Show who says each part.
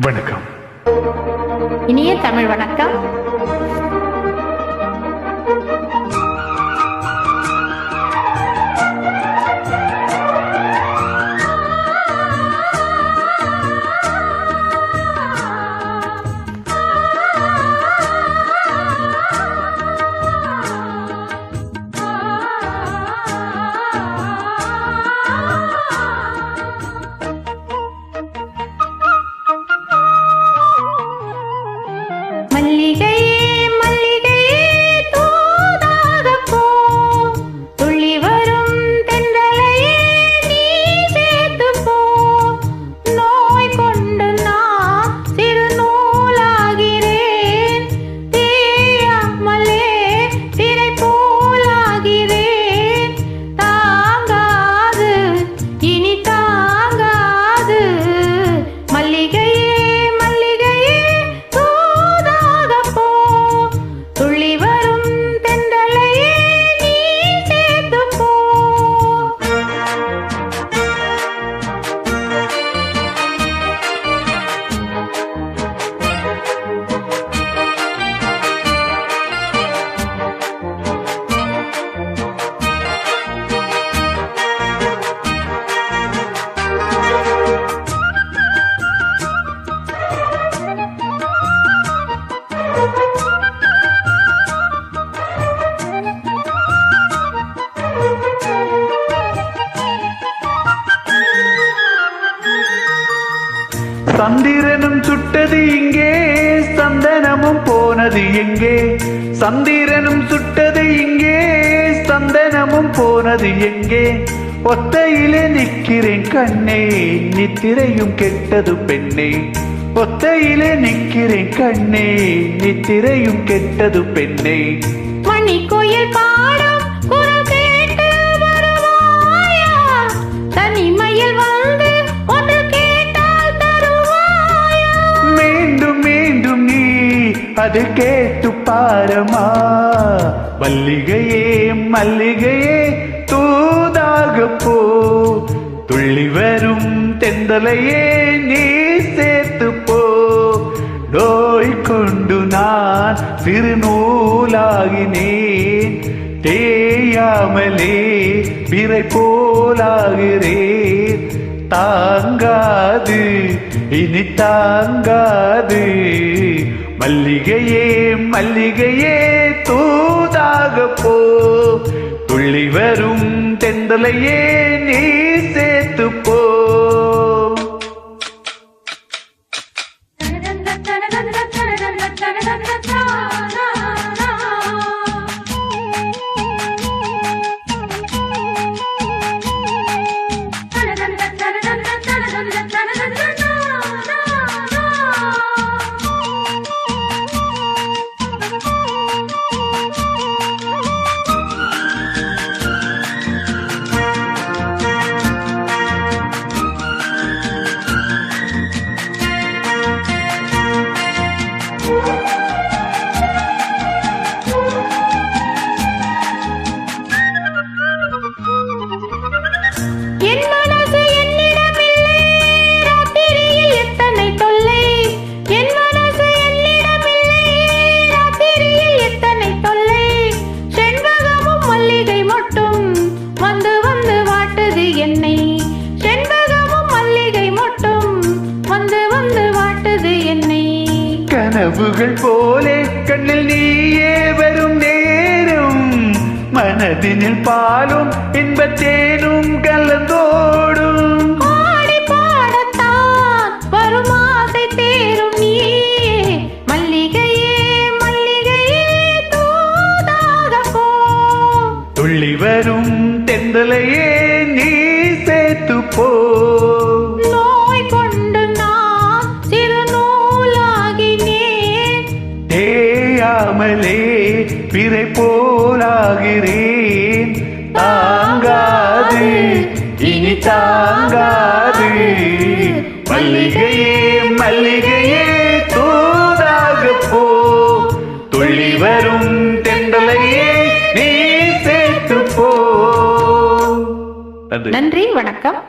Speaker 1: வணக்கம்.
Speaker 2: இனிய தமிழ் வணக்கம். மல்லிகையே மல்லிகையே தூதாக போ, துள்ளி வரும் தென்றலையே நீ சேர்த்து போ. நோய் கொண்டு நான் சிறு நூலாகிறேன், தேயாமலே திரை போலாகிறேன். தாங்காது இனி தாங்காது மல்லிகையே
Speaker 1: சந்திரனும் சுட்டது இங்கே, சந்தனமும் போனது எங்கே? சந்திரனும் சுட்டது இங்கே, சந்தனமும் போனது எங்கே? ஒத்தையிலே நிற்கிறேன் கண்ணே, நித்திரையும் கெட்டது பெண்ணே. ஒத்தையிலே நிற்கிறேன் கண்ணே, நித்திரையும் கெட்டது பெண்ணே.
Speaker 2: மணிக்கோயில் பாடும் குரல் கேட்டு வருவாயா? தனிமையில் வந்து ஒன்று கேட்டால் தருவாயா?
Speaker 1: மீண்டும் மீண்டும் நீ அது கேட்டு பாரமா. மல்லிகையே மல்லிகையே தூதாக போ, துள்ளி வரும் தென்றலையே நீ சேர்த்து போ. நோய் கொண்டு நான் சிறு நூலாகினேன், தேயாமலே பிறை போலாகிறேன். தாங்காது இனி தாங்காது மல்லிகையே மல்லிகையே தூதாக போ, துள்ளி வரும் தென்றலையே நீ சேர்த்து போ. கனவுகள் போலே கண்ணில் நீயே வரும் நேரம், மனதினில் பாலும் இன்பத்தேனும் கலந்தோடும்.
Speaker 2: ஆடி பாடத்தான் வரும் ஆசை தேரும் நீயே. மல்லிகையே மல்லிகையே தூதாக போ,
Speaker 1: துள்ளி வரும் தென்றலையே நீ சேர்த்து போ. தேயாமலே பிறை போலாகிறேன். தாங்காது இனி தாங்காது மல்லிகையே மல்லிகையே தூதாக போ, துள்ளி வரும் தென்றலையே நீ சேர்த்து போ.
Speaker 2: நன்றி, வணக்கம்.